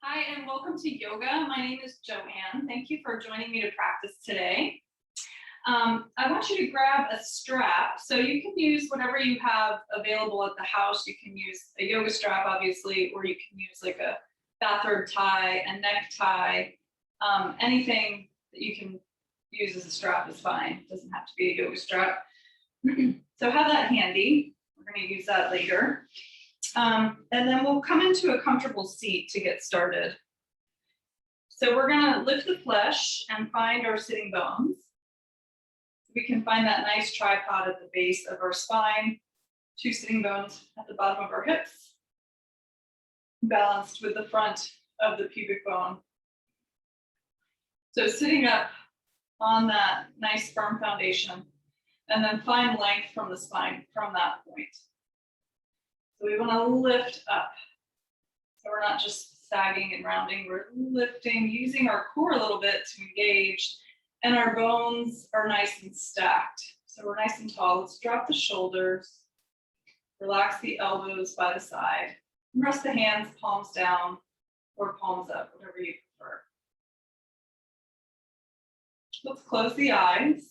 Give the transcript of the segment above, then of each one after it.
Hi, and welcome to yoga. My name is Joanne. Thank you for joining me to practice today. I want you to grab a strap. So you can use whatever you have available at the house. You can use a yoga strap, obviously, or you can use like a bathrobe tie, a necktie, anything that you can use as a strap is fine. It doesn't have to be a yoga strap. So have that handy. We're going to use that later. And then we'll come into a comfortable seat to get started. So we're going to lift the flesh and find our sitting bones. We can find that nice tripod at the base of our spine, two sitting bones at the bottom of our hips, balanced with the front of the pubic bone. So sitting up on that nice firm foundation, and then find length from the spine from that point. So we want to lift up. So we're not just sagging and rounding, we're lifting, using our core a little bit to engage, and our bones are nice and stacked. So we're nice and tall. Let's drop the shoulders, relax the elbows by the side, and rest the hands palms down or palms up, whatever you prefer. Let's close the eyes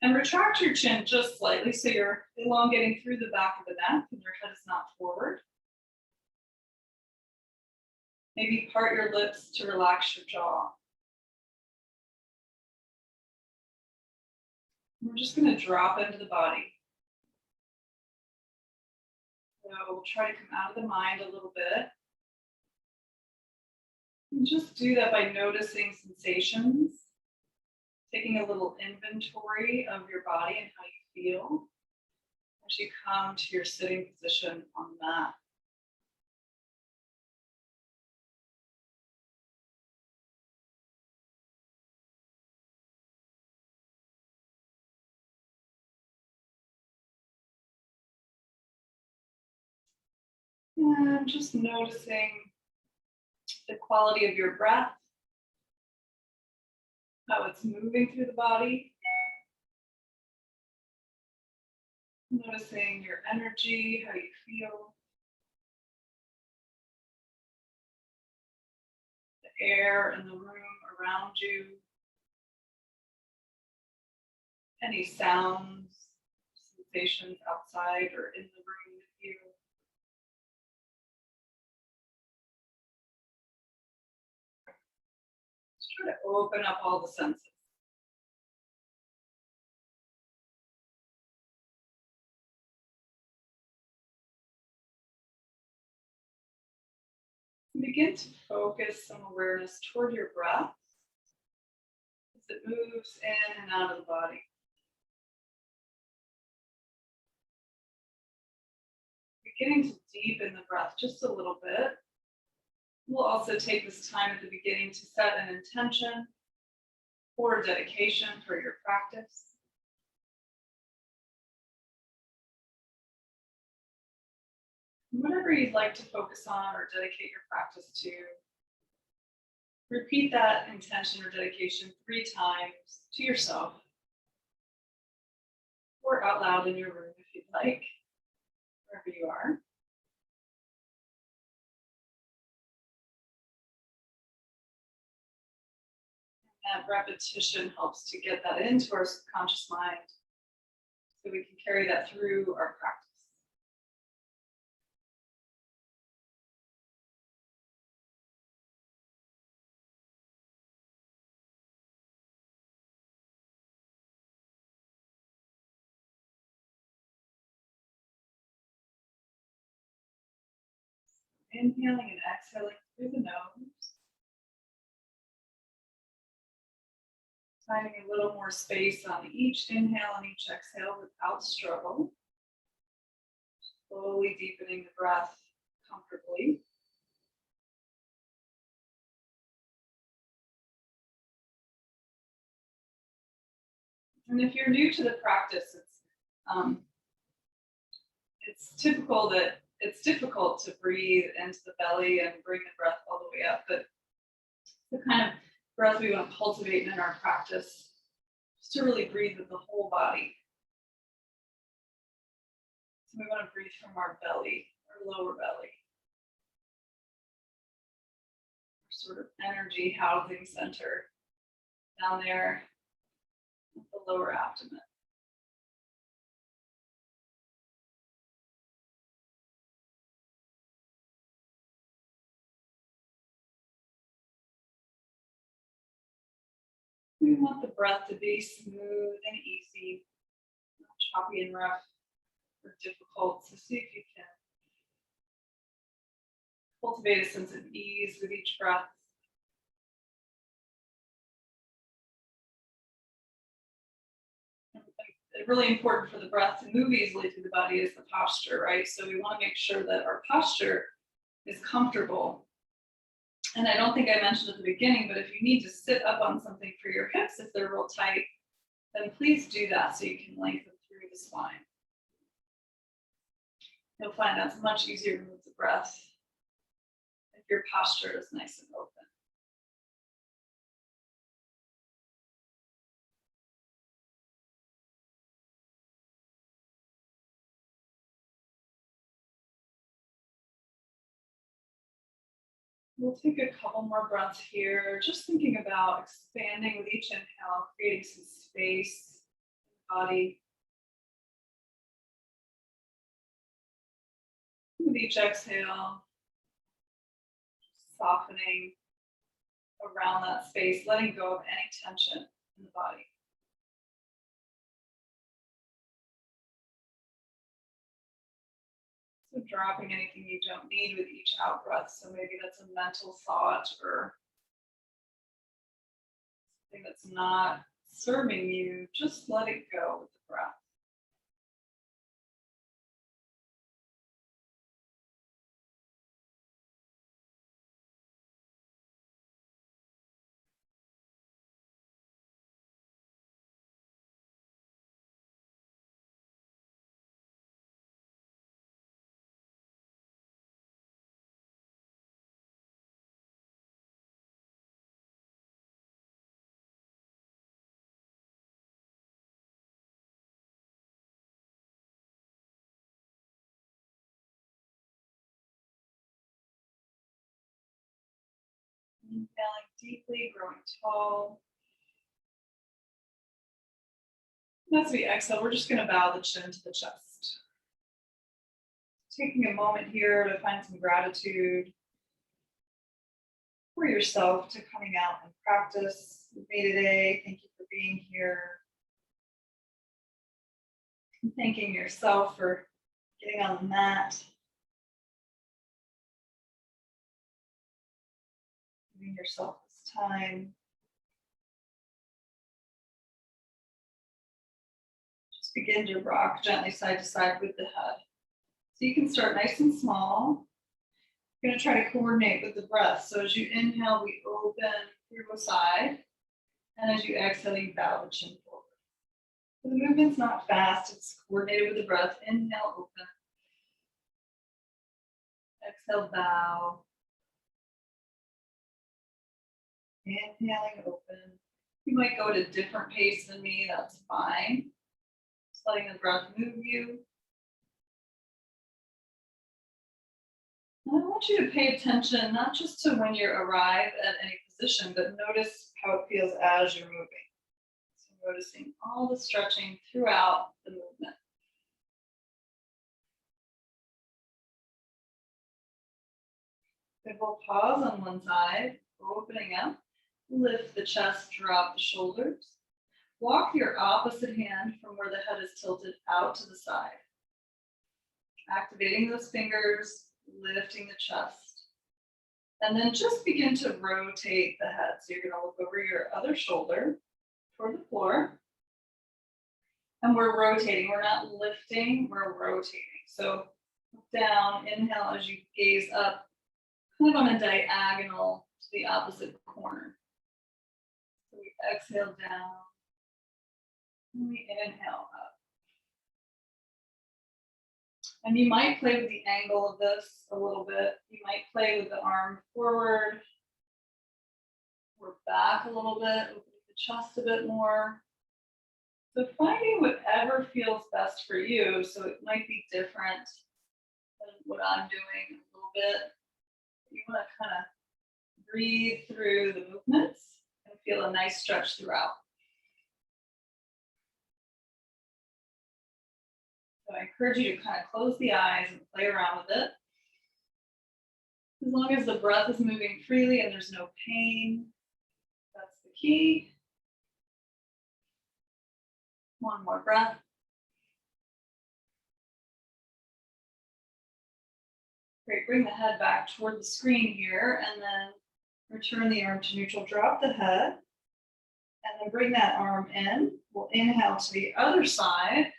and retract your chin just slightly so you're elongating through the back of the neck and your head is not forward. Maybe part your lips to relax your jaw. We're just going to drop into the body. So we'll try to come out of the mind a little bit. And just do that by noticing sensations, taking a little inventory of your body and how you feel as you come to your sitting position on the mat. And just noticing the quality of your breath, how it's moving through the body. Noticing your energy, how you feel. The air in the room around you. Any sounds, sensations outside or in the room with you. Just try to open up all the senses. Begin to focus some awareness toward your breath as it moves in and out of the body. Beginning to deepen the breath just a little bit. We'll also take this time at the beginning to set an intention or dedication for your practice. Whatever you'd like to focus on or dedicate your practice to, repeat that intention or dedication 3 times to yourself or out loud in your room if you'd like, wherever you are. And that repetition helps to get that into our subconscious mind so we can carry that through our practice. Inhaling and exhaling through the nose. Finding a little more space on each inhale and each exhale without struggle. Slowly deepening the breath comfortably. And if you're new to the practice, it's difficult to breathe into the belly and bring the breath all the way up, but the kind of breath we want to cultivate in our practice is to really breathe with the whole body. So we want to breathe from our belly, our lower belly. sort of energy housing center down there at the lower abdomen. We want the breath to be smooth and easy, not choppy and rough or difficult. So see if you can cultivate a sense of ease with each breath. Really important for the breath to move easily through the body is the posture, right? So we want to make sure that our posture is comfortable. And I don't think I mentioned at the beginning, but if you need to sit up on something for your hips, if they're real tight, then please do that so you can lengthen through the spine. You'll find that's much easier to move the breath if your posture is nice and open. We'll take a couple more breaths here, just thinking about expanding with each inhale, creating some space in the body. With each exhale, softening around that space, letting go of any tension in the body. So dropping anything you don't need with each out breath. So maybe that's a mental thought or something that's not serving you. Just let it go with the breath. Inhaling deeply, growing tall. As we exhale, we're just going to bow the chin to the chest. Taking a moment here to find some gratitude for yourself to coming out and practice with me today. Thank you for being here. And thanking yourself for getting on the mat. Giving yourself this time. Just begin to rock gently side to side with the head. So you can start nice and small. You're going to try to coordinate with the breath. So as you inhale, we open through the side. And as you exhale, you bow the chin forward. So the movement's not fast. It's coordinated with the breath. Inhale, open. Exhale, bow. Inhaling, open. You might go at a different pace than me. That's fine. Just letting the breath move you. And I want you to pay attention, not just to when you arrive at any position, but notice how it feels as you're moving. So noticing all the stretching throughout the movement. Good, we'll pause on one side, opening up, lift the chest, drop the shoulders. Walk your opposite hand from where the head is tilted out to the side. Activating those fingers, lifting the chest. And then just begin to rotate the head. So you're going to look over your other shoulder toward the floor. And we're rotating. We're not lifting, we're rotating. So look down, inhale as you gaze up, kind of on a diagonal to the opposite corner. So we exhale down, and we inhale up. And you might play with the angle of this a little bit. You might play with the arm forward or back a little bit, opening the chest a bit more. So finding whatever feels best for you. So it might be different than what I'm doing a little bit. You want to kind of Breathe through the movements and feel a nice stretch throughout. So I encourage you to kind of close the eyes and play around with it. As long as the breath is moving freely and there's no pain, that's the key. One more breath. Great, bring the head back toward the screen here and then return the arm to neutral, drop the head, and then bring that arm in. We'll inhale to the other side.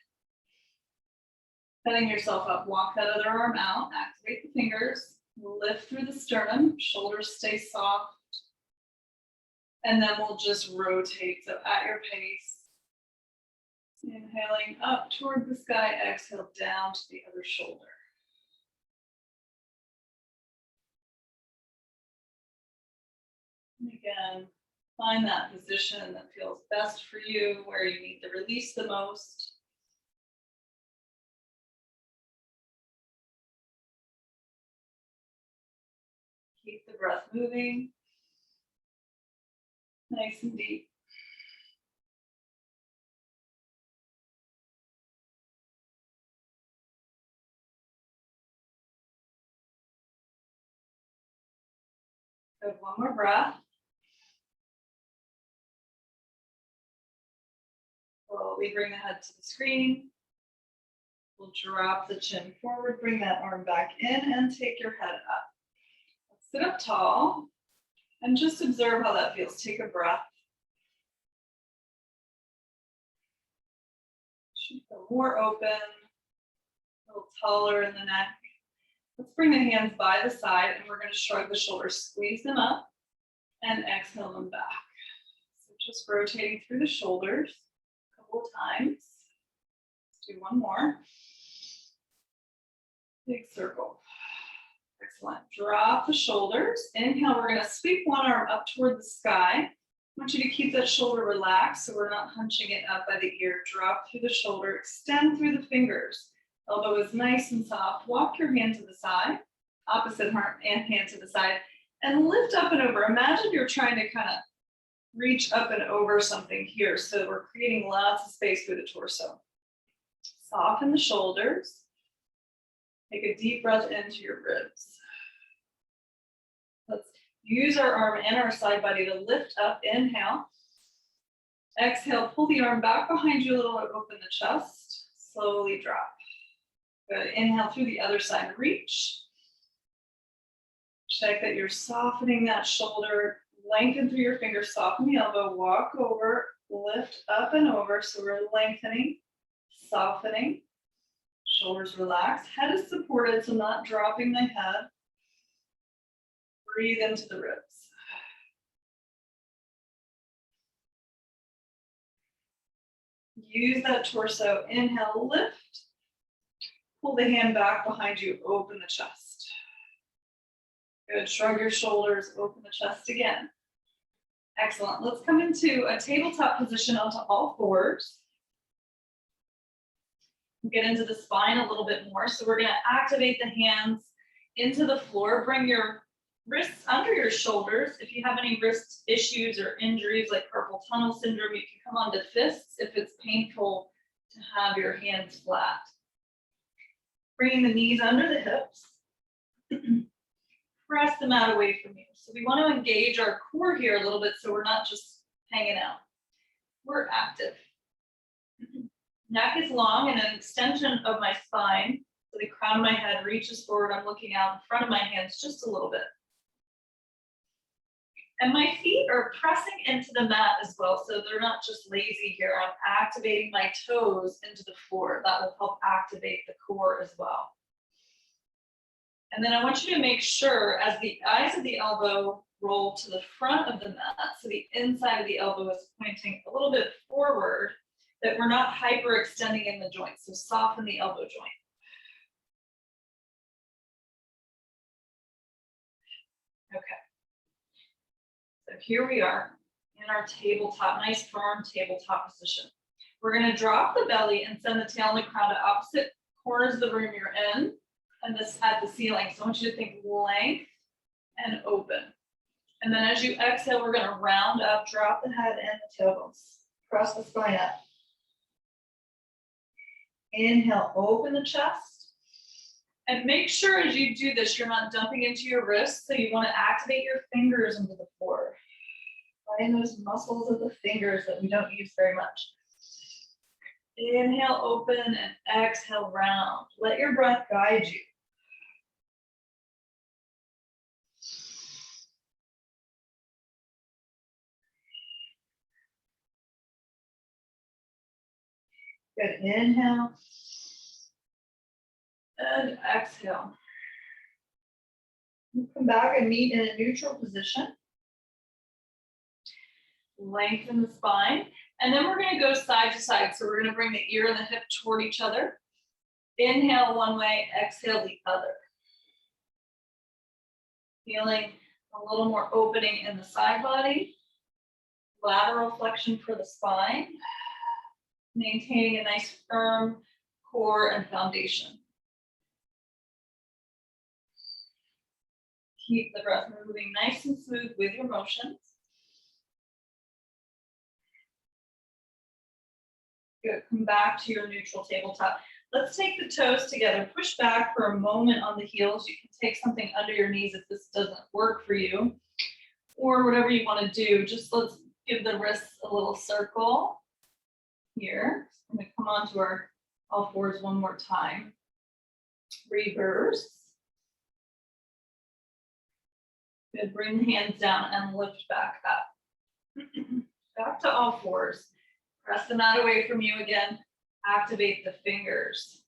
Setting yourself up, walk that other arm out, activate the fingers, lift through the sternum, shoulders stay soft. And then we'll just rotate, so at your pace. Inhaling up toward the sky, exhale down to the other shoulder. And again, find that position that feels best for you, where you need the release the most. Keep the breath moving, nice and deep. Good, one more breath. Slowly bring the head to the screen. We'll drop the chin forward, bring that arm back in and take your head up. Sit up tall and just observe how that feels. Take a breath. Should feel more open, a little taller in the neck. Let's bring the hands by the side and we're going to shrug the shoulders, squeeze them up and exhale them back. So just rotating through the shoulders a couple of times. Let's do one more. Big circle. Excellent. Drop the shoulders. Inhale, we're going to sweep one arm up toward the sky. I want you to keep that shoulder relaxed so we're not hunching it up by the ear. Drop through the shoulder, extend through the fingers. Elbow is nice and soft. Walk your hand to the side, opposite hand to the side, and lift up and over. Imagine you're trying to kind of reach up and over something here. So we're creating lots of space through the torso. Soften the shoulders. Take a deep breath into your ribs. Let's use our arm and our side body to lift up. Inhale. Exhale, pull the arm back behind you a little and open the chest. Slowly drop. Good. Inhale through the other side, reach. Check that you're softening that shoulder. Lengthen through your fingers, soften the elbow, walk over, lift up and over. So we're lengthening, softening. Shoulders relaxed, head is supported, so not dropping the head. Breathe into the ribs. Use that torso, inhale, lift. Pull the hand back behind you, open the chest. Good, shrug your shoulders, open the chest again. Excellent, let's come into a tabletop position onto all fours. Get into the spine a little bit more. So we're going to activate the hands into the floor. Bring your wrists under your shoulders. If you have any wrist issues or injuries like carpal tunnel syndrome, you can come onto fists if it's painful to have your hands flat. Bringing the knees under the hips. Press the mat away from you. So we want to engage our core here a little bit so we're not just hanging out. We're active. Neck is long and an extension of my spine. So the crown of my head reaches forward. I'm looking out in front of my hands just a little bit. And my feet are pressing into the mat as well. So they're not just lazy here. I'm activating my toes into the floor. That will help activate the core as well. And then I want you to make sure as the eyes of the elbow roll to the front of the mat, so the inside of the elbow is pointing a little bit forward, that we're not hyperextending in the joint. So soften the elbow joint. Okay. So here we are in our tabletop, nice firm tabletop position. We're going to drop the belly and send the tail and the crown to opposite corners of the room you're in, and this at the ceiling. So I want you to think length and open. And then as you exhale, we're gonna round up, drop the head and the tailbones. Press the spine up. Inhale, open the chest. And make sure as you do this, you're not dumping into your wrists. So you wanna activate your fingers into the floor. Find those muscles of the fingers that we don't use very much. Inhale, open, and exhale, round. Let your breath guide you. Good, inhale. And exhale. Come back and meet in a neutral position. Lengthen the spine. And then we're gonna go side to side. So we're gonna bring the ear and the hip toward each other. Inhale one way, exhale the other. Feeling a little more opening in the side body. Lateral flexion for the spine. Maintaining a nice firm core and foundation. Keep the breath moving nice and smooth with your motions. Good, come back to your neutral tabletop. Let's take the toes together, push back for a moment on the heels. You can take something under your knees if this doesn't work for you, or whatever you want to do. Just let's give the wrists a little circle here. I'm gonna come onto our all fours one more time. Reverse. Good, bring the hands down and lift back up. Back to all fours. Press the mat away from you again. Activate the fingers.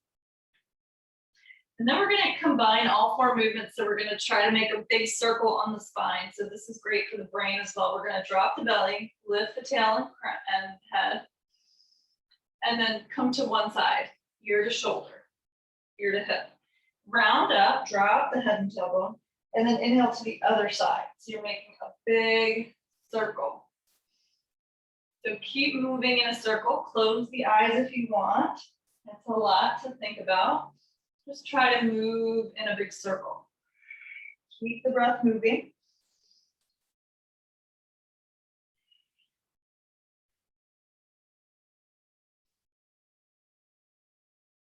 And then we're gonna combine all four movements. So we're gonna try to make a big circle on the spine. So this is great for the brain as well. We're gonna drop the belly, lift the tail and head, and then come to one side, ear to shoulder, ear to hip. Round up, drop the head and tailbone, and then inhale to the other side. So you're making a big circle. So keep moving in a circle. Close the eyes if you want. That's a lot to think about. Just try to move in a big circle. Keep the breath moving.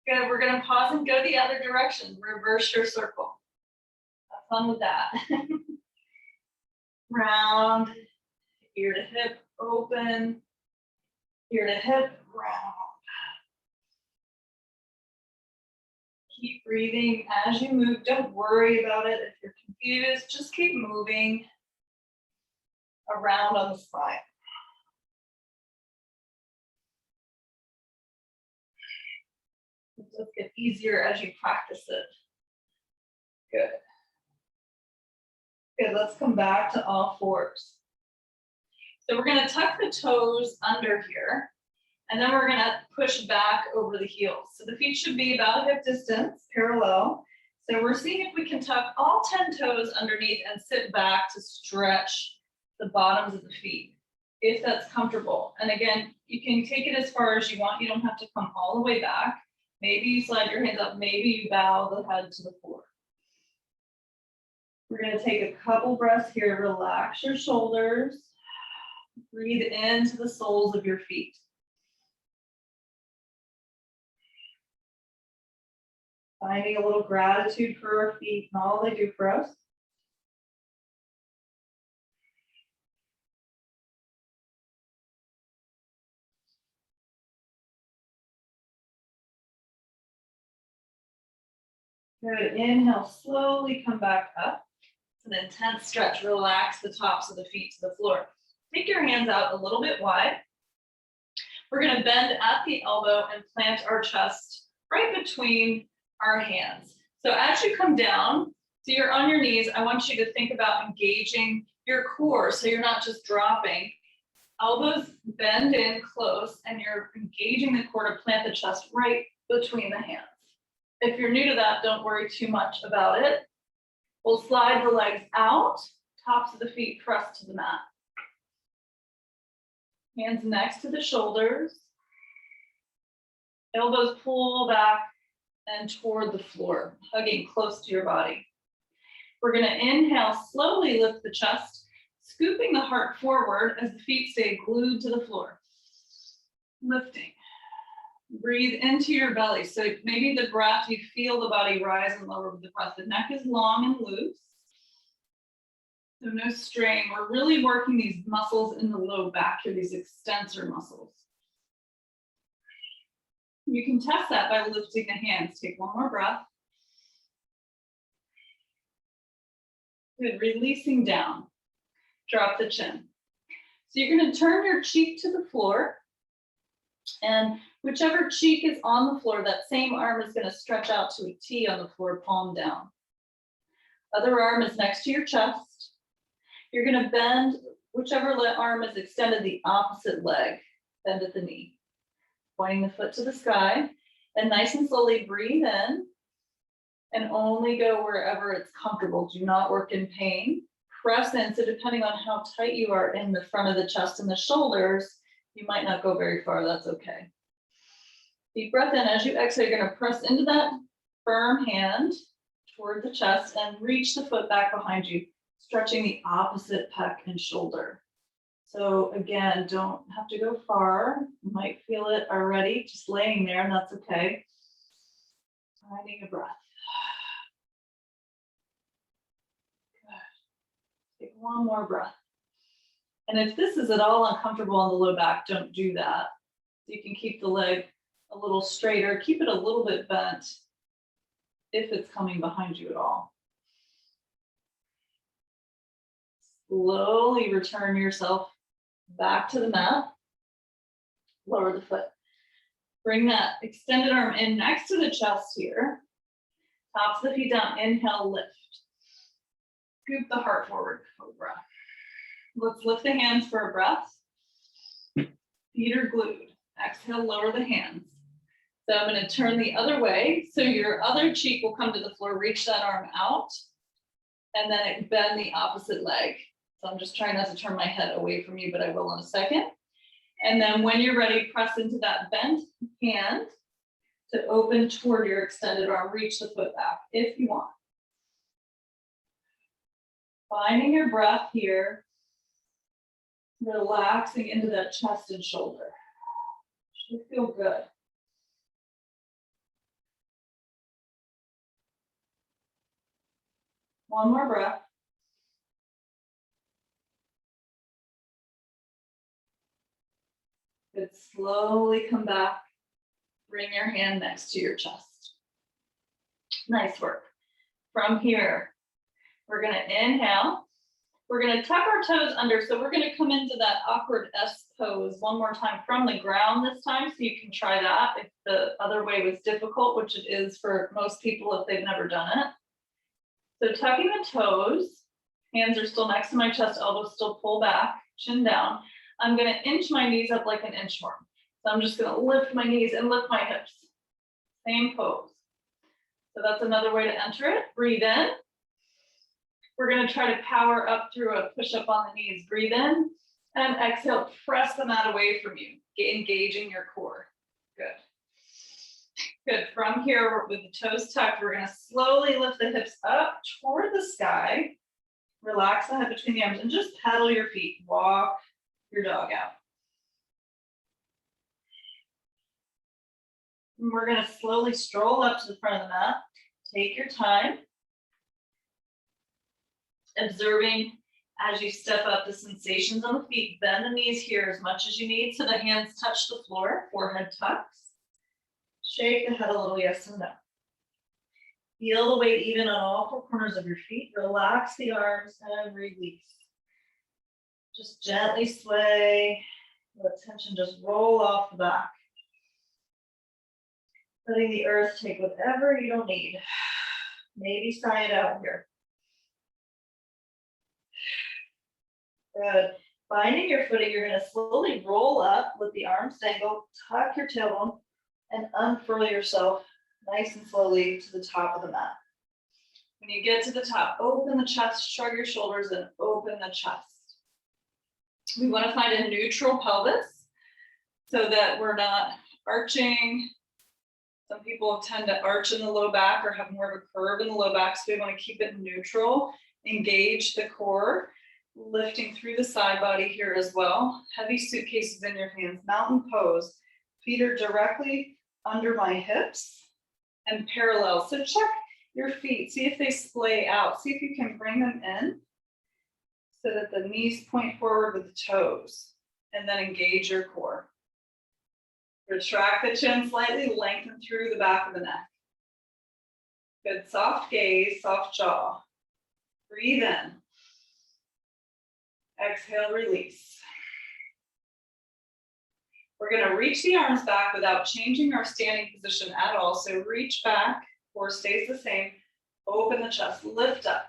Good, we're gonna pause and go the other direction. Reverse your circle. Have fun with that. Round, ear to hip, open, ear to hip, round. Keep breathing as you move. Don't worry about it. If you're confused, just keep moving around on the spine. It does get easier as you practice it. Good. Good, let's come back to all fours. So we're gonna tuck the toes under here, and then we're gonna push back over the heels. So the feet should be about hip distance, parallel. So we're seeing if we can tuck all 10 toes underneath and sit back to stretch the bottoms of the feet, if that's comfortable. And again, you can take it as far as you want. You don't have to come all the way back. Maybe you slide your hands up, maybe you bow the head to the floor. We're gonna take a couple breaths here. Relax your shoulders. Breathe into the soles of your feet. Finding a little gratitude for our feet and all they do for us. Good, inhale, slowly come back up. It's an intense stretch. Relax the tops of the feet to the floor. Take your hands out a little bit wide. We're gonna bend at the elbow and plant our chest right between our hands. So as you come down, so you're on your knees, I want you to think about engaging your core so you're not just dropping. Elbows bend in close and you're engaging the core to plant the chest right between the hands. If you're new to that, don't worry too much about it. We'll slide the legs out, tops of the feet pressed to the mat. Hands next to the shoulders. Elbows pull back and toward the floor, hugging close to your body. We're gonna inhale, slowly lift the chest. scooping the heart forward as the feet stay glued to the floor. Lifting. Breathe into your belly. So maybe the breath, you feel the body rise and lower with the breath. The neck is long and loose. So no strain. We're really working these muscles in the low back here, these extensor muscles. You can test that by lifting the hands. Take one more breath. Good, releasing down. Drop the chin. So you're going to turn your cheek to the floor, and whichever cheek is on the floor, that same arm is going to stretch out to a T on the floor, palm down. Other arm is next to your chest. You're going to bend whichever arm is extended, the opposite leg, bend at the knee. Pointing the foot to the sky, and nice and slowly breathe in and only go wherever it's comfortable. Do not work in pain. Press in, so depending on how tight you are in the front of the chest and the shoulders, you might not go very far, that's okay. Deep breath in. As you exhale, you're going to press into that firm hand toward the chest and reach the foot back behind you, stretching the opposite pec and shoulder. So again, don't have to go far. You might feel it already, just laying there, and that's okay. Finding a breath. Good. Take one more breath. And if this is at all uncomfortable on the low back, don't do that. You can keep the leg a little straighter, keep it a little bit bent if it's coming behind you at all. Slowly return yourself back to the mat. Lower the foot. Bring that extended arm in next to the chest here. Tops of the feet down. Inhale, lift. Scoop the heart forward, cobra. Let's lift the hands for a breath. Feet are glued. Exhale, lower the hands. So I'm going to turn the other way. So your other cheek will come to the floor. Reach that arm out. And then bend the opposite leg. So I'm just trying not to turn my head away from you, but I will in a second. And then when you're ready, press into that bent hand to open toward your extended arm. Reach the foot back if you want. Finding your breath here. Relaxing into that chest and shoulder. Should feel good. One more breath. Good. Slowly come back. Bring your hand next to your chest. Nice work. From here, we're going to inhale. We're going to tuck our toes under. So we're going to come into that awkward S pose one more time from the ground this time. So you can try that if the other way was difficult, which it is for most people if they've never done it. So tucking the toes, hands are still next to my chest, elbows still pull back, chin down. I'm going to inch my knees up like an inchworm. So I'm just going to lift my knees and lift my hips. Same pose. So that's another way to enter it. Breathe in. We're going to try to power up through a push-up on the knees. Breathe in and exhale. Press the mat away from you, engaging your core. Good. Good. From here, with the toes tucked, we're going to slowly lift the hips up toward the sky. Relax the head between the arms and just pedal your feet. Walk your dog out. And we're going to slowly stroll up to the front of the mat. Take your time. Observing as you step up the sensations on the feet. Bend the knees here as much as you need so the hands touch the floor. Forehead tucks. Shake the head a little, yes and no. Feel the weight even on all four corners of your feet. Relax the arms and release. Just gently sway. Let tension just roll off the back. Letting the earth take whatever you don't need. Maybe sigh it out here. Good. Finding your footing, you're going to slowly roll up with the arms dangle, tuck your tailbone, and unfurl yourself nice and slowly to the top of the mat. When you get to the top, open the chest, shrug your shoulders, and open the chest. We want to find a neutral pelvis so that we're not arching. Some people tend to arch in the low back or have more of a curve in the low back, so we want to keep it neutral. Engage the core. Lifting through the side body here as well. Heavy suitcases in your hands, mountain pose. Feet are directly under my hips and parallel. So check your feet, see if they splay out. See if you can bring them in so that the knees point forward with the toes, and then engage your core. Retract the chin slightly, lengthen through the back of the neck. Good, soft gaze, soft jaw. Breathe in. Exhale, release. We're gonna reach the arms back without changing our standing position at all. So reach back, core stays the same. Open the chest, lift up.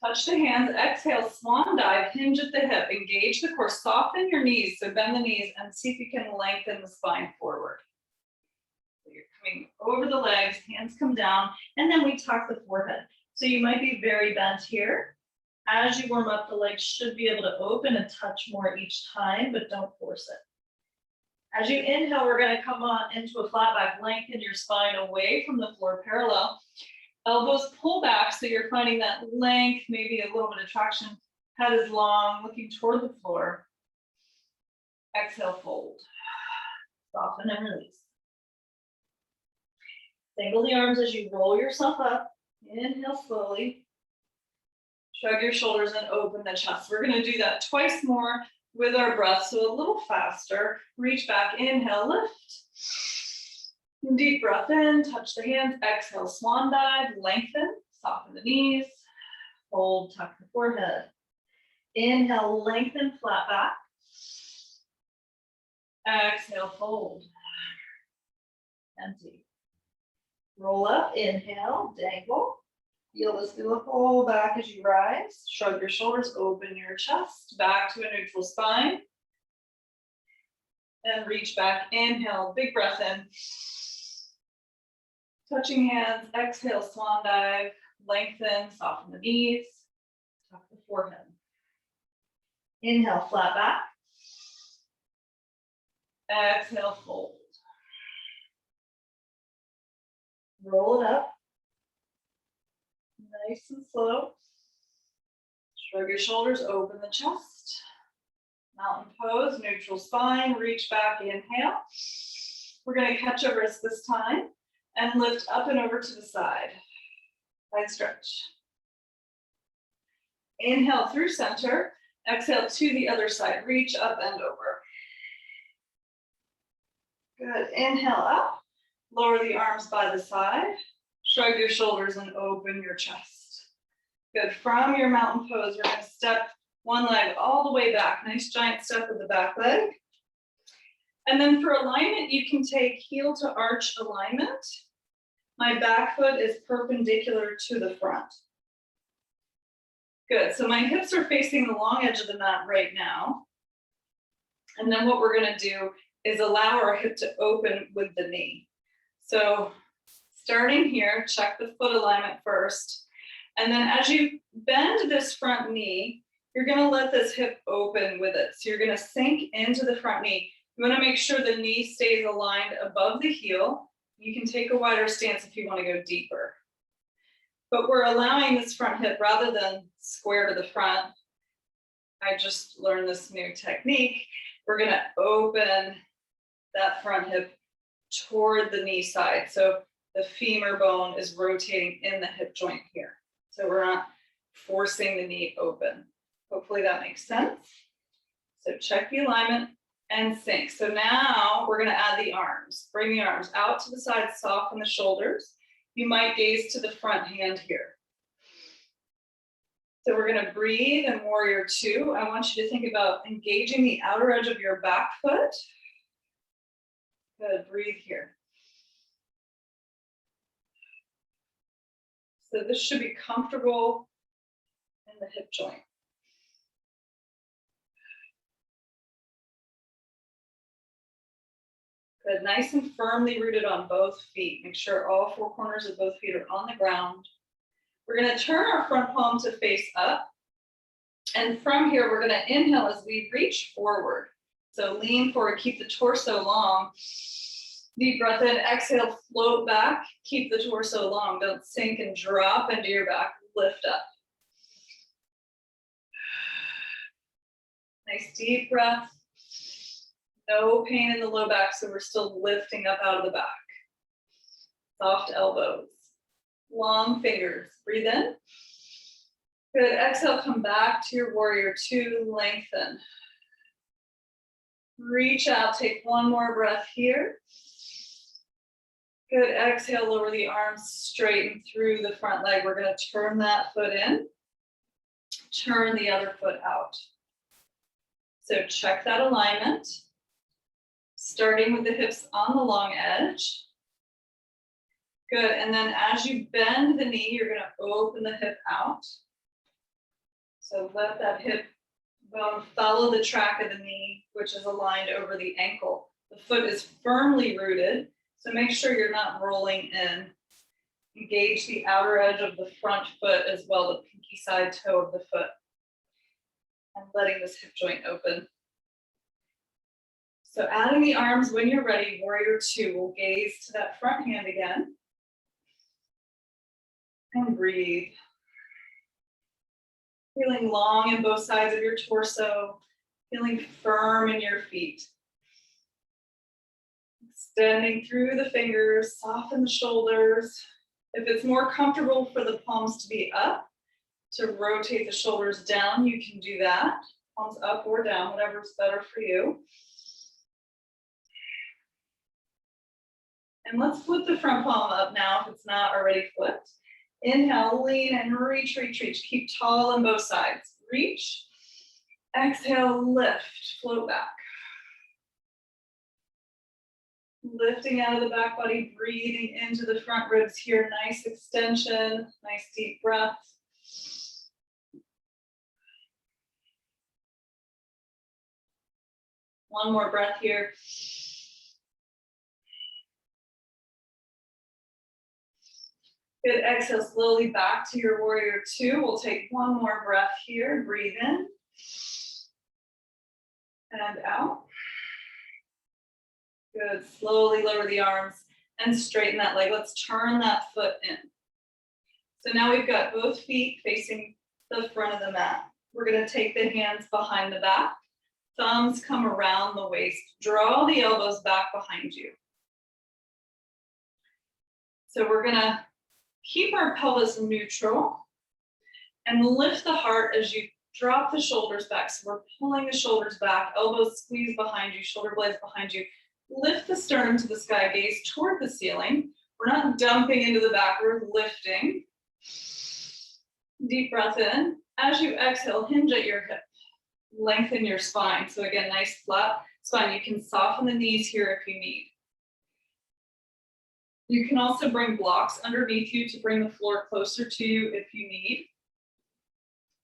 Touch the hands, exhale, swan dive, hinge at the hip, engage the core, soften your knees, so bend the knees and see if you can lengthen the spine forward. So you're coming over the legs, hands come down, and then we tuck the forehead. So you might be very bent here. As you warm up, the legs should be able to open and touch more each time, but don't force it. As you inhale, we're gonna come on into a flat back, lengthen your spine away from the floor, parallel. Elbows pull back, so you're finding that length, maybe a little bit of traction. Head is long, looking toward the floor. Exhale, fold. Soften and release. Dangle the arms as you roll yourself up. Inhale slowly. Shrug your shoulders and open the chest. We're gonna do that twice more with our breath, so a little faster. Reach back, inhale, lift. Deep breath in, touch the hands, exhale, swan dive, lengthen, soften the knees, fold, tuck the forehead. Inhale, lengthen, flat back. Exhale, fold. Empty. Roll up, inhale, dangle. Feel this through the whole back as you rise. Shrug your shoulders, open your chest, back to a neutral spine. And reach back, inhale, big breath in. Touching hands, exhale, swan dive, lengthen, soften the knees, tuck the forehead. Inhale, flat back. Exhale, fold. Roll it up. Nice and slow. Shrug your shoulders, open the chest. Mountain pose, neutral spine, reach back, inhale. We're gonna catch a wrist this time. And lift up and over to the side. Side stretch. Inhale through center. Exhale to the other side. Reach up and over. Good. Inhale up. Lower the arms by the side. Shrug your shoulders and open your chest. Good. From your mountain pose, we're going to step one leg all the way back. Nice giant step with the back leg. And then for alignment, you can take heel to arch alignment. My back foot is perpendicular to the front. Good, so my hips are facing the long edge of the mat right now. And then what we're gonna do is allow our hip to open with the knee. So starting here, check the foot alignment first. And then as you bend this front knee, you're gonna let this hip open with it. So you're gonna sink into the front knee. You wanna make sure the knee stays aligned above the heel. You can take a wider stance if you want to go deeper. But we're allowing this front hip rather than square to the front. I just learned this new technique. We're going to open that front hip toward the knee side. So the femur bone is rotating in the hip joint here. So we're not forcing the knee open. Hopefully that makes sense. So check the alignment and sink. So now we're going to add the arms. Bring the arms out to the side, soften the shoulders. You might gaze to the front hand here. So we're going to breathe in warrior two. I want you to think about engaging the outer edge of your back foot. Good, breathe here. So this should be comfortable in the hip joint. Good, nice and firmly rooted on both feet. Make sure all four corners of both feet are on the ground. We're gonna turn our front palm to face up. And from here, we're gonna inhale as we reach forward. So lean forward, keep the torso long. Deep breath in, exhale, float back. Keep the torso long, don't sink and drop into your back, lift up. Nice deep breath. No pain in the low back, so we're still lifting up out of the back. Soft elbows. Long fingers. Breathe in. Good. Exhale, come back to your warrior two. Lengthen. Reach out. Take one more breath here. Good. Exhale, lower the arms, straighten through the front leg. We're going to turn that foot in. Turn the other foot out. So check that alignment. Starting with the hips on the long edge. Good. And then as you bend the knee, you're going to open the hip out. So let that hip bone follow the track of the knee, which is aligned over the ankle. The foot is firmly rooted, so make sure you're not rolling in. Engage the outer edge of the front foot as well, the pinky side toe of the foot. And letting this hip joint open. So adding the arms when you're ready, warrior two. We'll gaze to that front hand again. And breathe. Feeling long in both sides of your torso. Feeling firm in your feet. Extending through the fingers, soften the shoulders. If it's more comfortable for the palms to be up, to rotate the shoulders down, you can do that. Palms up or down, whatever's better for you. And let's flip the front palm up now if it's not already flipped. Inhale, lean and reach, reach, reach. Keep tall on both sides. Reach. Exhale, lift, float back. Lifting out of the back body, breathing into the front ribs here. Nice extension, nice deep breath. One more breath here. Good, exhale slowly back to your warrior two. We'll take one more breath here. Breathe in and out. Good, slowly lower the arms and straighten that leg. Let's turn that foot in. So now we've got both feet facing the front of the mat. We're gonna take the hands behind the back. Thumbs come around the waist. Draw the elbows back behind you. So we're gonna keep our pelvis neutral and lift the heart as you drop the shoulders back. So we're pulling the shoulders back, elbows squeeze behind you, shoulder blades behind you. Lift the sternum to the sky, gaze toward the ceiling. We're not dumping into the back, we're lifting. Deep breath in. As you exhale, hinge at your hip. Lengthen your spine. So again, nice flat spine. You can soften the knees here if you need. You can also bring blocks underneath you to bring the floor closer to you if you need.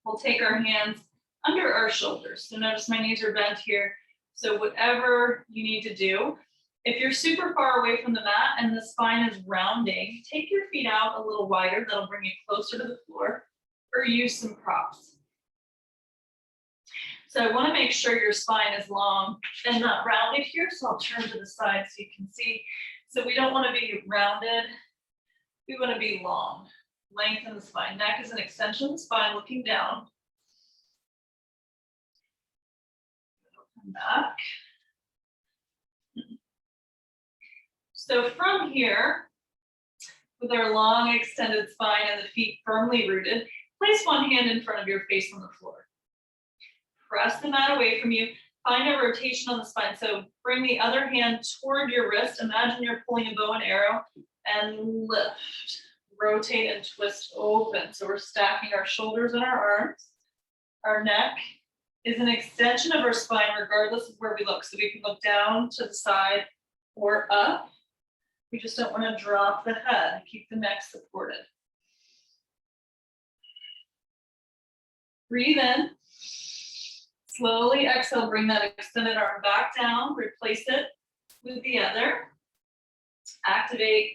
We'll take our hands under our shoulders. So notice my knees are bent here. So whatever you need to do. If you're super far away from the mat and the spine is rounding, take your feet out a little wider. That'll bring you closer to the floor, or use some props. So I want to make sure your spine is long and not rounded here. So I'll turn to the side so you can see. So we don't want to be rounded. We want to be long. Lengthen the spine. Neck is an extension of the spine looking down. Come back. So from here, with our long extended spine and the feet firmly rooted, place one hand in front of your face on the floor. Press the mat away from you. Find a rotation on the spine. So bring the other hand toward your wrist. Imagine you're pulling a bow and arrow and lift. Rotate and twist open. So we're stacking our shoulders and our arms. Our neck is an extension of our spine regardless of where we look. So we can look down to the side or up. We just don't want to drop the head. Keep the neck supported. Breathe in. Slowly exhale, bring that extended arm back down, replace it with the other. Activate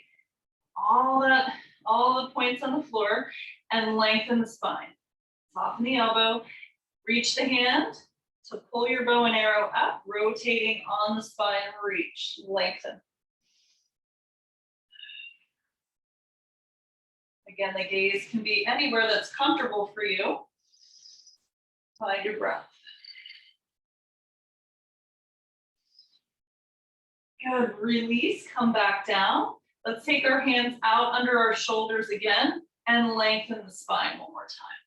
all the points on the floor and lengthen the spine. Soften the elbow, reach the hand to pull your bow and arrow up, rotating on the spine, reach, lengthen. Again, the gaze can be anywhere that's comfortable for you. Find your breath. Good, release, come back down. Let's take our hands out under our shoulders again and lengthen the spine one more time.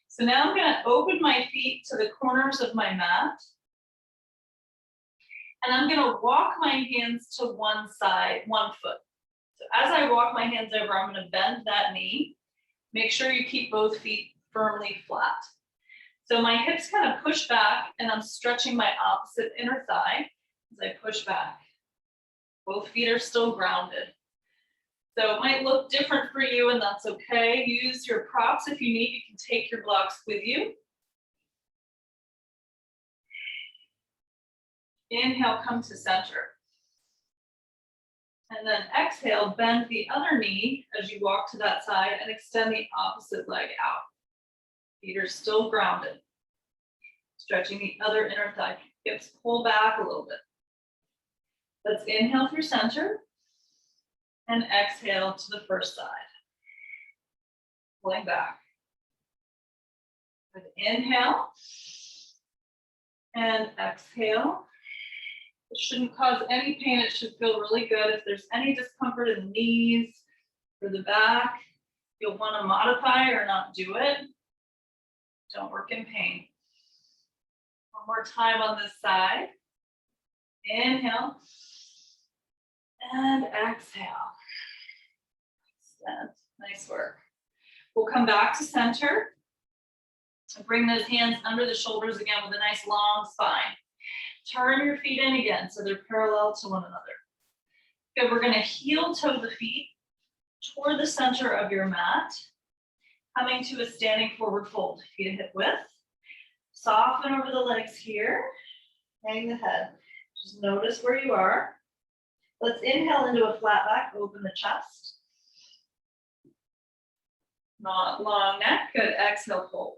So now I'm gonna open my feet to the corners of my mat. And I'm gonna walk my hands to one side, one foot. So as I walk my hands over, I'm gonna bend that knee. Make sure you keep both feet firmly flat. So my hips kind of push back and I'm stretching my opposite inner thigh as I push back. Both feet are still grounded. So it might look different for you and that's okay. Use your props if you need. You can take your blocks with you. Inhale, come to center. And then exhale, bend the other knee as you walk to that side and extend the opposite leg out. Feet are still grounded. Stretching the other inner thigh. Hips pull back a little bit. Let's inhale through center and exhale to the first side. Pulling back. With inhale and exhale. It shouldn't cause any pain. It should feel really good. If there's any discomfort in the knees or the back, you'll want to modify or not do it. Don't work in pain. One more time on this side. Inhale and exhale. Extend. Nice work. We'll come back to center. Bring those hands under the shoulders again with a nice long spine. Turn your feet in again so they're parallel to one another. Good, we're gonna heel toe the feet toward the center of your mat, coming to a standing forward fold, feet at hip width. Soften over the legs here, hang the head. Just notice where you are. Let's inhale into a flat back, open the chest. Not long neck, good, exhale, fold.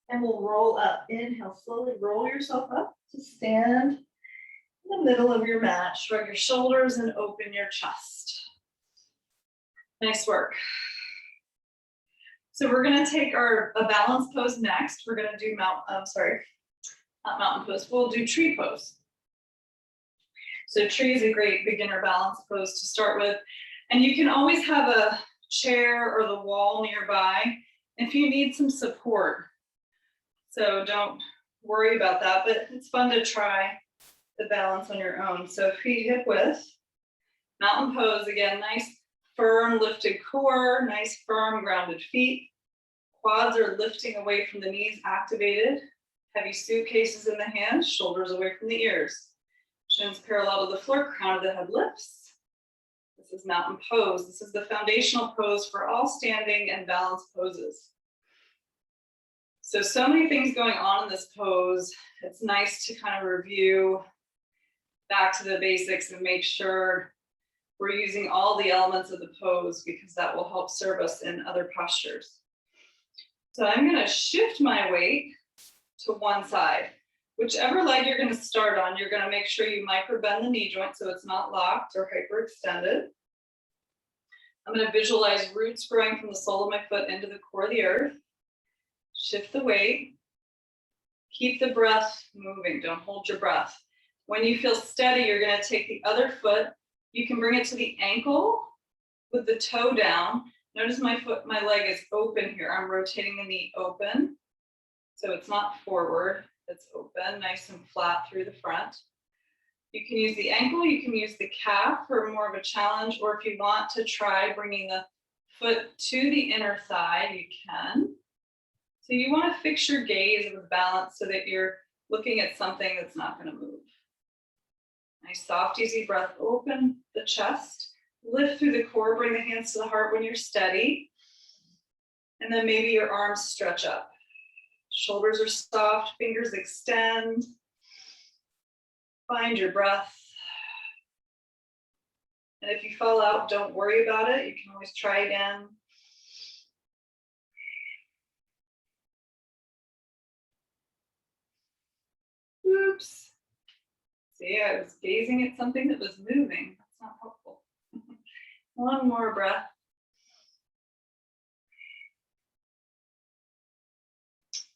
And we'll roll up. Inhale, slowly roll yourself up to stand in the middle of your mat. Shrug your shoulders and open your chest. Nice work. So we're gonna take a balance pose next. We're gonna do not mountain pose. We'll do tree pose. So tree is a great beginner balance pose to start with. And you can always have a chair or the wall nearby if you need some support. So don't worry about that, but it's fun to try the balance on your own. So feet hip width, mountain pose again, nice firm lifted core, nice firm grounded feet. Quads are lifting away from the knees, activated. Heavy suitcases in the hands, shoulders away from the ears. Shins parallel to the floor, crown of the head lifts. This is mountain pose. This is the foundational pose for all standing and balance poses. So many things going on in this pose. It's nice to kind of review back to the basics and make sure we're using all the elements of the pose because that will help serve us in other postures. So I'm going to shift my weight to one side. Whichever leg you're going to start on, you're going to make sure you micro bend the knee joint so it's not locked or hyperextended. I'm going to visualize roots growing from the sole of my foot into the core of the earth. Shift the weight. Keep the breath moving. Don't hold your breath. When you feel steady, you're going to take the other foot. You can bring it to the ankle with the toe down. Notice my leg is open here. I'm rotating the knee open. So it's not forward, it's open, nice and flat through the front. You can use the ankle, you can use the calf for more of a challenge, or if you want to try bringing the foot to the inner thigh, you can. So you want to fix your gaze with balance so that you're looking at something that's not going to move. Nice, soft, easy breath. Open the chest, lift through the core, bring the hands to the heart when you're steady. And then maybe your arms stretch up. Shoulders are soft, fingers extend. Find your breath. And if you fall out, don't worry about it. You can always try again. Oops. See, I was gazing at something that was moving. That's not helpful. One more breath.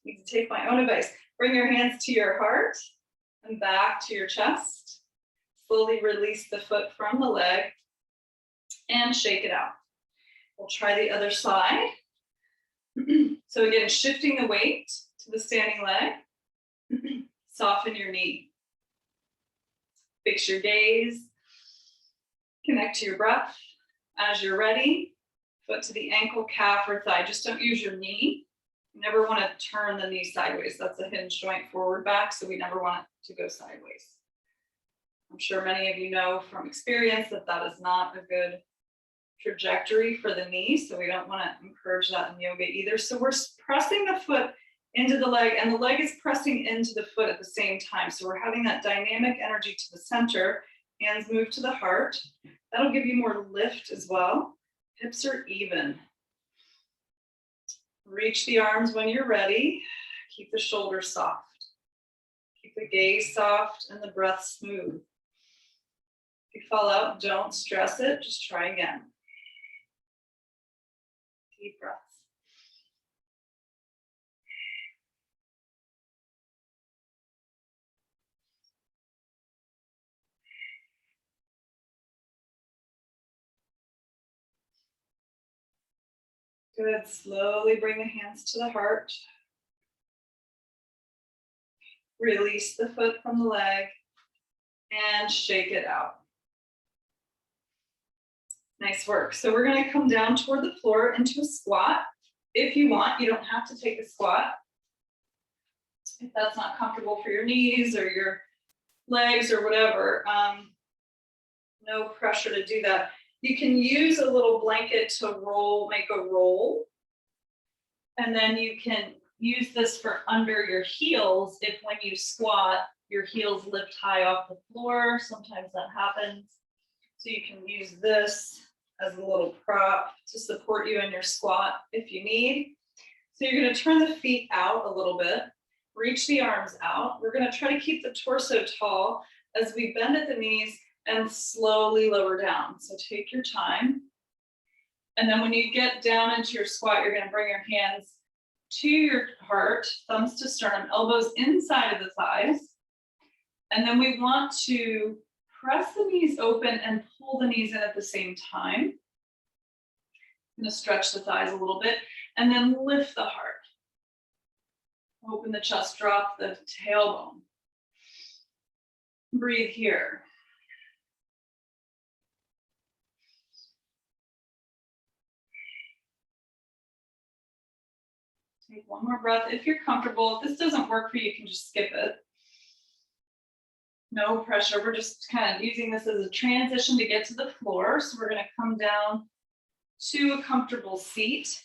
You can take my own advice. Bring your hands to your heart and back to your chest. Slowly release the foot from the leg and shake it out. We'll try the other side. So again, shifting the weight to the standing leg. Soften your knee. Fix your gaze. Connect to your breath. As you're ready, foot to the ankle, calf, or thigh. Just don't use your knee. You never want to turn the knee sideways. That's a hinge joint forward back, so we never want it to go sideways. I'm sure many of you know from experience that that is not a good trajectory for the knee, so we don't want to encourage that in yoga either. So we're pressing the foot into the leg, and the leg is pressing into the foot at the same time. So we're having that dynamic energy to the center. Hands move to the heart. That'll give you more lift as well. Hips are even. Reach the arms when you're ready. Keep the shoulders soft. Keep the gaze soft and the breath smooth. If you fall out, don't stress it. Just try again. Deep breaths. Good. Slowly bring the hands to the heart. Release the foot from the leg and shake it out. Nice work. So we're going to come down toward the floor into a squat. If you want, you don't have to take a squat. If that's not comfortable for your knees or your legs or whatever, no pressure to do that. You can use a little blanket to roll, make a roll. And then you can use this for under your heels if when you squat, your heels lift high off the floor. Sometimes that happens. So you can use this as a little prop to support you in your squat if you need. So you're going to turn the feet out a little bit, reach the arms out. We're going to try to keep the torso tall as we bend at the knees and slowly lower down. So take your time. And then when you get down into your squat, you're going to bring your hands to your heart, thumbs to sternum, elbows inside of the thighs. And then we want to press the knees open and pull the knees in at the same time. I'm going to stretch the thighs a little bit and then lift the heart. Open the chest, drop the tailbone. Breathe here. Take one more breath. If you're comfortable, if this doesn't work for you, you can just skip it. No pressure. We're just kind of using this as a transition to get to the floor. So we're going to come down to a comfortable seat.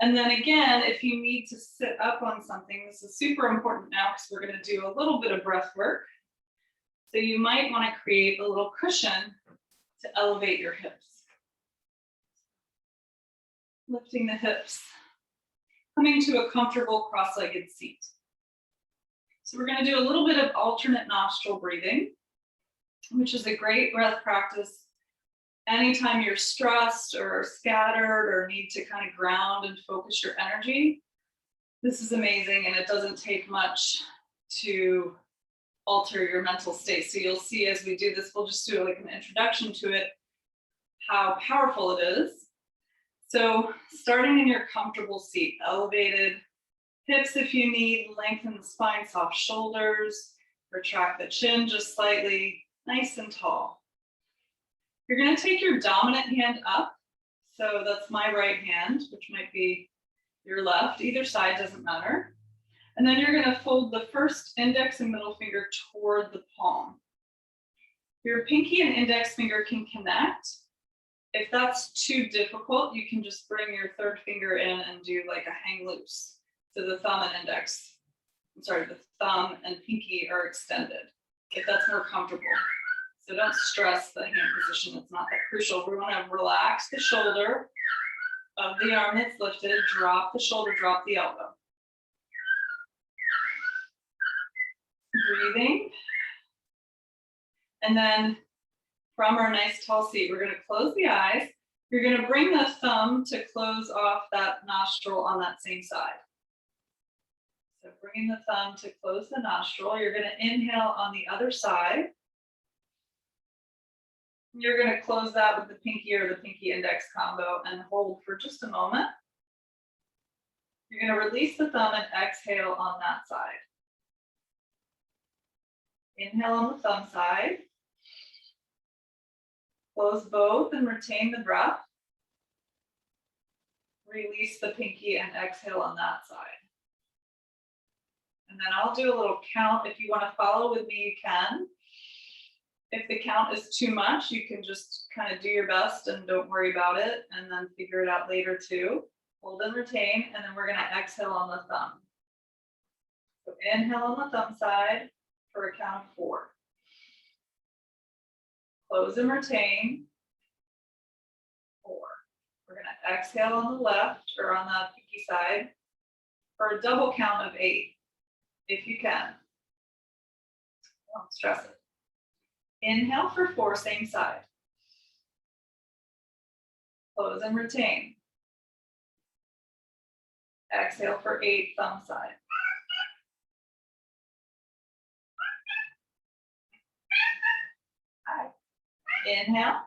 And then again, if you need to sit up on something, this is super important now because we're going to do a little bit of breath work. So you might want to create a little cushion to elevate your hips. Lifting the hips. Coming to a comfortable cross-legged seat. So we're going to do a little bit of alternate nostril breathing, which is a great breath practice anytime you're stressed or scattered or need to kind of ground and focus your energy. This is amazing, and it doesn't take much to alter your mental state. So you'll see as we do this, we'll just do like an introduction to it, how powerful it is. So starting in your comfortable seat, elevated hips if you need, lengthen the spine, soft shoulders, retract the chin just slightly, nice and tall. You're going to take your dominant hand up. So that's my right hand, which might be your left. Either side doesn't matter. And then you're going to fold the first index and middle finger toward the palm. Your pinky and index finger can connect. If that's too difficult, you can just bring your third finger in and do like a hang loose. So the thumb and the thumb and pinky are extended, if that's more comfortable. So don't stress the hand position, it's not that crucial. We want to relax the shoulder of the arm that's lifted, drop the shoulder, drop the elbow. Breathing. And then from our nice tall seat, we're going to close the eyes. You're going to bring the thumb to close off that nostril on that same side. So bringing the thumb to close the nostril, you're going to inhale on the other side. You're going to close that with the pinky or the pinky index combo and hold for just a moment. You're going to release the thumb and exhale on that side. Inhale on the thumb side. Close both and retain the breath. Release the pinky and exhale on that side. And then I'll do a little count. If you want to follow with me, you can. If the count is too much, you can just kind of do your best and don't worry about it and then figure it out later too. Hold and retain, and then we're going to exhale on the thumb. So inhale on the thumb side for a count of 4. Close and retain. 4. We're going to exhale on the left or on the pinky side for a double count of 8, if you can. Don't stress it. Inhale for 4, same side. Close and retain. Exhale for 8, thumb side. All right. Inhale.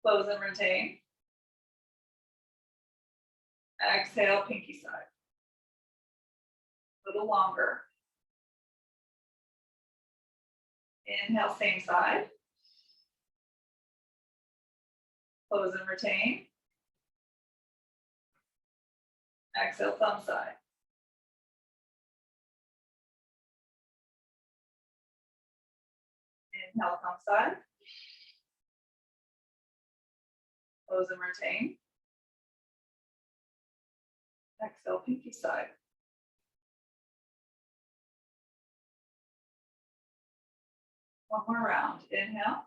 Close and retain. Exhale, pinky side. A little longer. Inhale, same side. Close and retain. Exhale, thumb side. Inhale, thumb side. Close and retain. Exhale, pinky side. One more round. Inhale.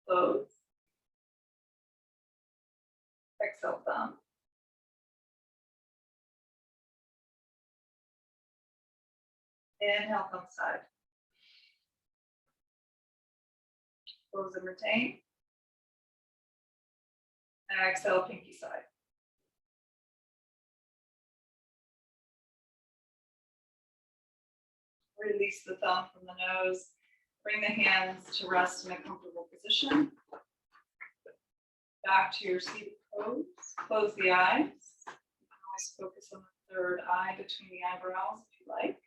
Close. Exhale, thumb. Inhale, thumb side. Close and retain. Exhale, pinky side. Release the thumb from the nose. Bring the hands to rest in a comfortable position. Back to your seated pose. Close the eyes. You can always focus on the third eye between the eyebrows if you like.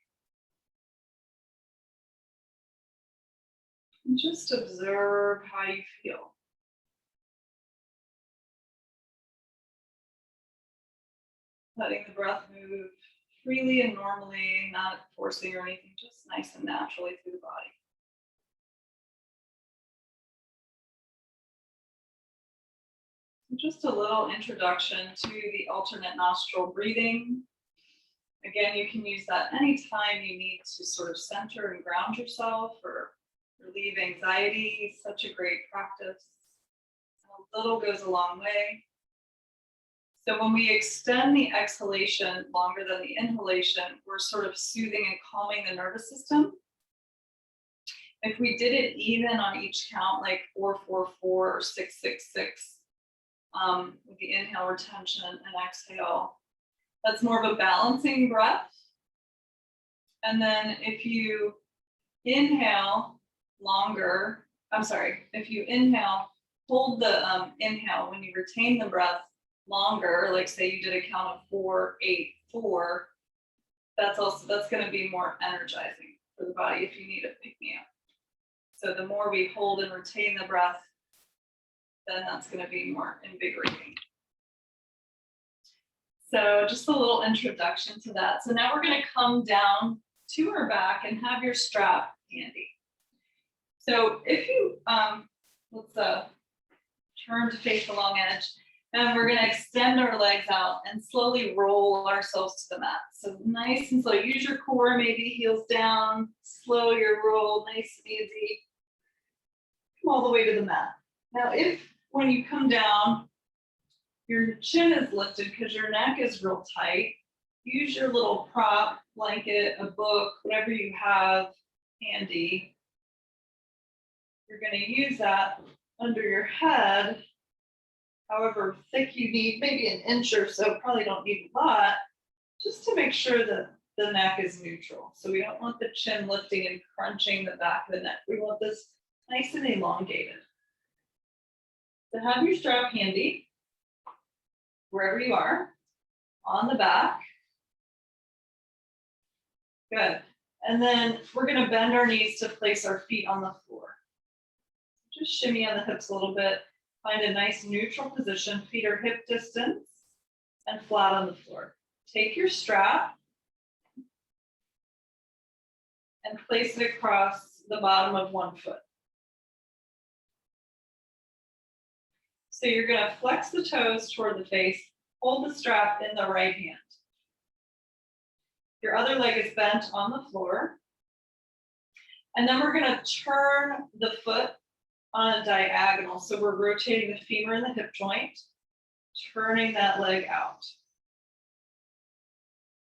And just observe how you feel. Letting the breath move freely and normally, not forcing or anything, just nice and naturally through the body. Just a little introduction to the alternate nostril breathing. Again, you can use that anytime you need to sort of center and ground yourself or relieve anxiety. Such a great practice. A little goes a long way. So when we extend the exhalation longer than the inhalation, we're sort of soothing and calming the nervous system. If we did it even on each count, like 4, 4, 4 or 6, 6, 6, with the inhale, retention, and exhale, that's more of a balancing breath. And then if you inhale longer, if you inhale, hold the inhale when you retain the breath longer, like say you did a count of 4, 8, 4, that's going to be more energizing for the body if you need a pick-me-up. So the more we hold and retain the breath, then that's going to be more invigorating. So just a little introduction to that. So now we're going to come down to our back and have your strap handy. So if you, let's turn to face the long edge, and we're going to extend our legs out and slowly roll ourselves to the mat. So nice and slow. Use your core, maybe heels down, slow your roll, nice and easy. Come all the way to the mat. Now, if when you come down, your chin is lifted because your neck is real tight, use your little prop, blanket, a book, whatever you have handy. You're going to use that under your head however thick you need, maybe an inch or so, probably don't need a lot, just to make sure that the neck is neutral. So we don't want the chin lifting and crunching the back of the neck. We want this nice and elongated. So have your strap handy, wherever you are, on the back. Good. And then we're going to bend our knees to place our feet on the floor. Just shimmy on the hips a little bit. Find a nice neutral position. Feet are hip distance and flat on the floor. Take your strap and place it across the bottom of one foot. So you're going to flex the toes toward the face, hold the strap in the right hand. Your other leg is bent on the floor. And then we're going to turn the foot on a diagonal. So we're rotating the femur and the hip joint, turning that leg out.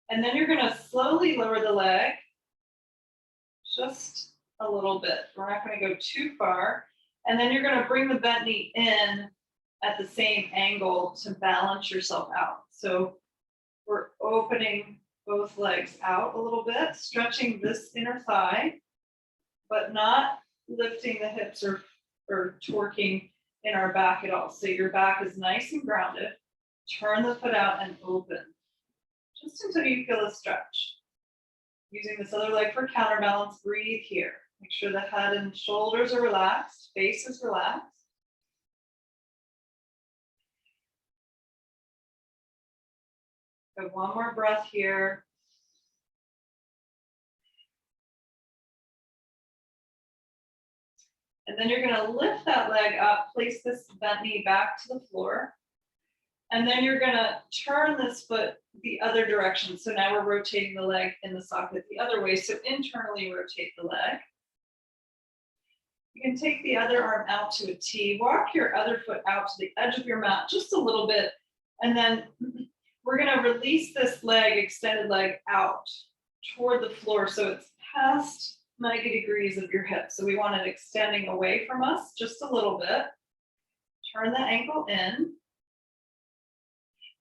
And then you're going to slowly lower the leg just a little bit. We're not going to go too far. And then you're going to bring the bent knee in at the same angle to balance yourself out. So we're opening both legs out a little bit, stretching this inner thigh, but not lifting the hips or torquing in our back at all. So your back is nice and grounded. Turn the foot out and open, just until you feel a stretch. Using this other leg for counterbalance, breathe here. Make sure the head and shoulders are relaxed, face is relaxed. Good, one more breath here. And then you're going to lift that leg up, place this bent knee back to the floor. And then you're going to turn this foot the other direction. So now we're rotating the leg in the socket the other way. So internally rotate the leg. You can take the other arm out to a T. Walk your other foot out to the edge of your mat just a little bit. And then we're going to release this leg, extended leg, out toward the floor. So it's past 90 degrees of your hip. So we want it extending away from us just a little bit. Turn the ankle in.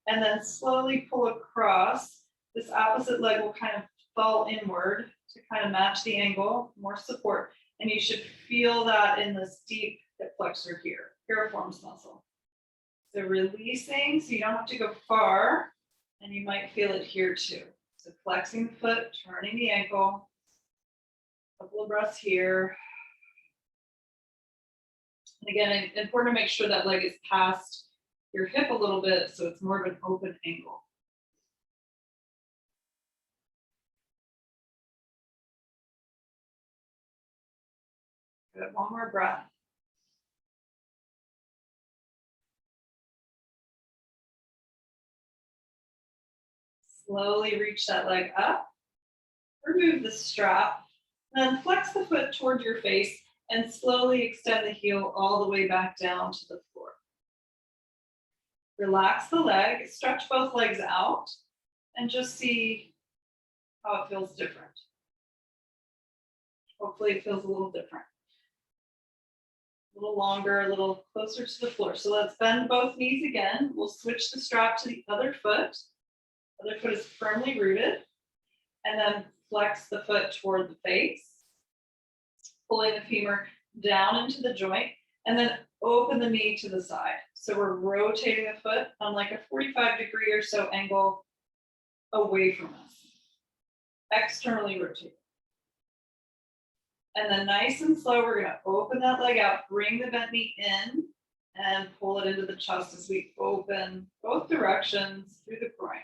And then slowly pull across. This opposite leg will kind of fall inward to kind of match the angle, more support. And you should feel that in this deep hip flexor here, piriformis muscle. So releasing, so you don't have to go far, and you might feel it here too. So flexing the foot, turning the ankle. Couple of breaths here. And again, important to make sure that leg is past your hip a little bit, so it's more of an open angle. Good, one more breath. Slowly reach that leg up. Remove the strap. Then flex the foot toward your face and slowly extend the heel all the way back down to the floor. Relax the leg, stretch both legs out, and just see how it feels different. Hopefully it feels a little different. A little longer, a little closer to the floor. So let's bend both knees again. We'll switch the strap to the other foot. Other foot is firmly rooted. And then flex the foot toward the face. Pulling the femur down into the joint. And then open the knee to the side. So we're rotating the foot on like a 45-degree or so angle away from us. Externally rotate. And then nice and slow, we're going to open that leg out, bring the bent knee in, and pull it into the chest as we open both directions through the groin.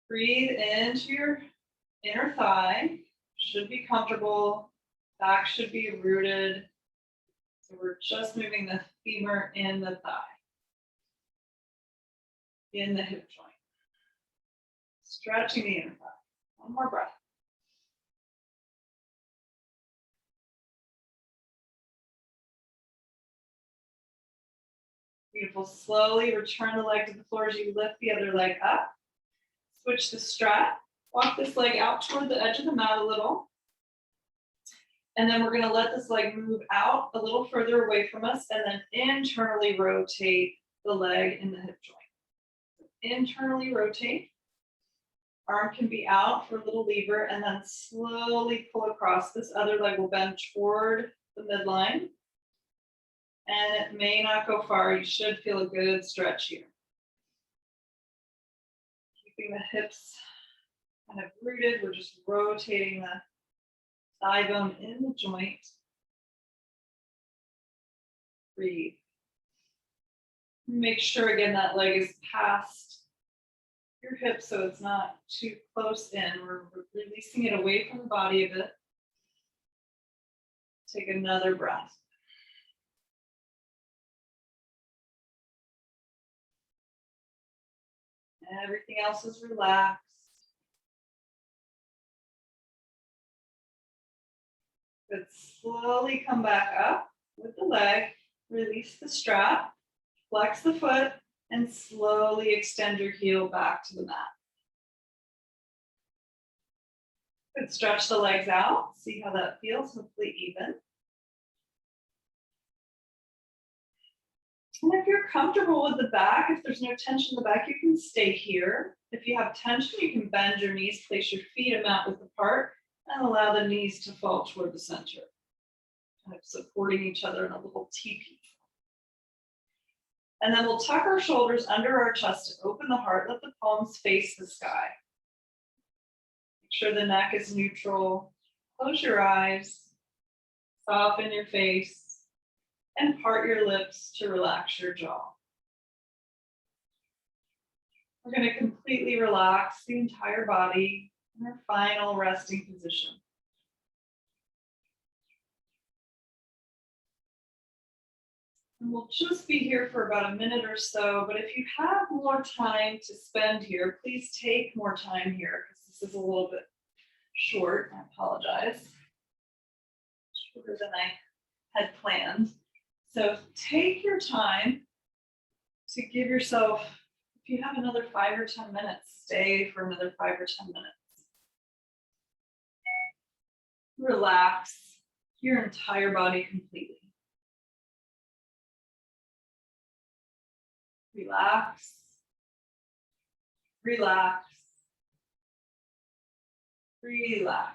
Breathe into your inner thigh. Should be comfortable. Back should be rooted. So we're just moving the femur in the thigh, in the hip joint. Stretching the inner thigh. One more breath. Beautiful. Slowly return the leg to the floor as you lift the other leg up. Switch the strap. Walk this leg out toward the edge of the mat a little. And then we're gonna let this leg move out a little further away from us and then internally rotate the leg in the hip joint. Internally rotate. Arm can be out for a little lever and then slowly pull across. This other leg will bend toward the midline. And it may not go far. You should feel a good stretch here. Keeping the hips kind of rooted. We're just rotating the thigh bone in the joint. Breathe. Make sure again that leg is past your hips so it's not too close in. We're releasing it away from the body a bit. Take another breath. Everything else is relaxed. Good. Slowly come back up with the leg. Release the strap. Flex the foot. And slowly extend your heel back to the mat. Good. Stretch the legs out. See how that feels. Hopefully even. And if you're comfortable with the back, if there's no tension in the back, you can stay here. If you have tension, you can bend your knees, place your feet a mat width apart, and allow the knees to fall toward the center. Kind of supporting each other in a little teepee. And then we'll tuck our shoulders under our chest to open the heart. Let the palms face the sky. Make sure the neck is neutral. Close your eyes. Soften your face. And part your lips to relax your jaw. We're going to completely relax the entire body in our final resting position. And we'll just be here for about a minute or so, but if you have more time to spend here, please take more time here because this is a little bit short. I apologize. Shorter than I had planned. So take your time to give yourself, if you have another 5 or 10 minutes, stay for another 5 or 10 minutes. Relax your entire body completely. Relax, relax, relax.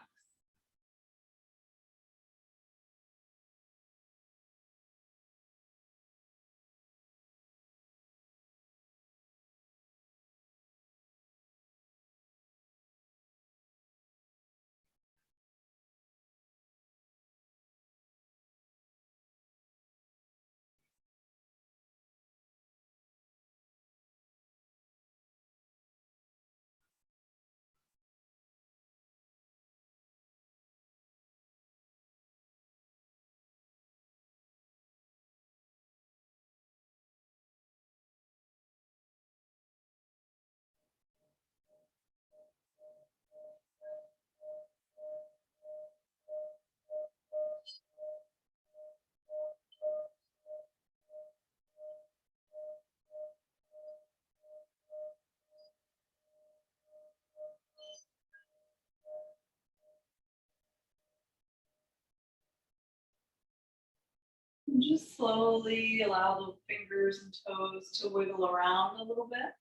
And just slowly allow the fingers and toes to wiggle around a little bit.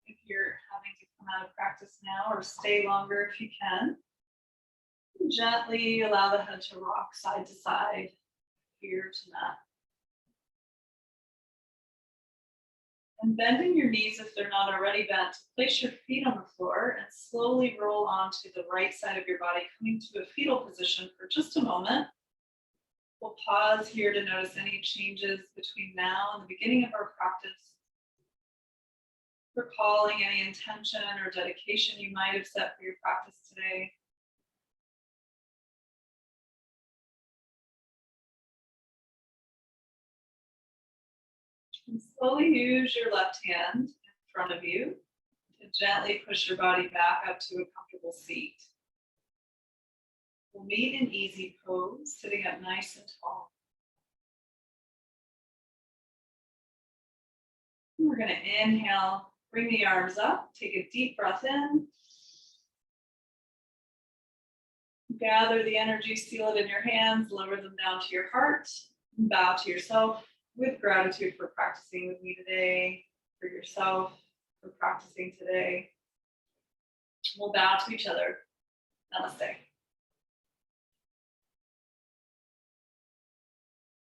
If you're having to come out of practice now or stay longer if you can, gently allow the head to rock side to side, here to mat. And bending your knees if they're not already bent, place your feet on the floor and slowly roll onto the right side of your body, coming to a fetal position for just a moment. We'll pause here to notice any changes between now and the beginning of our practice. Recalling any intention or dedication you might have set for your practice today. And slowly use your left hand in front of you to gently push your body back up to a comfortable seat. We'll meet in easy pose, sitting up nice and tall. We're going to inhale, bring the arms up, take a deep breath in. Gather the energy, seal it in your hands, lower them down to your heart, bow to yourself with gratitude for practicing with me today, for yourself, for practicing today. We'll bow to each other. Namaste.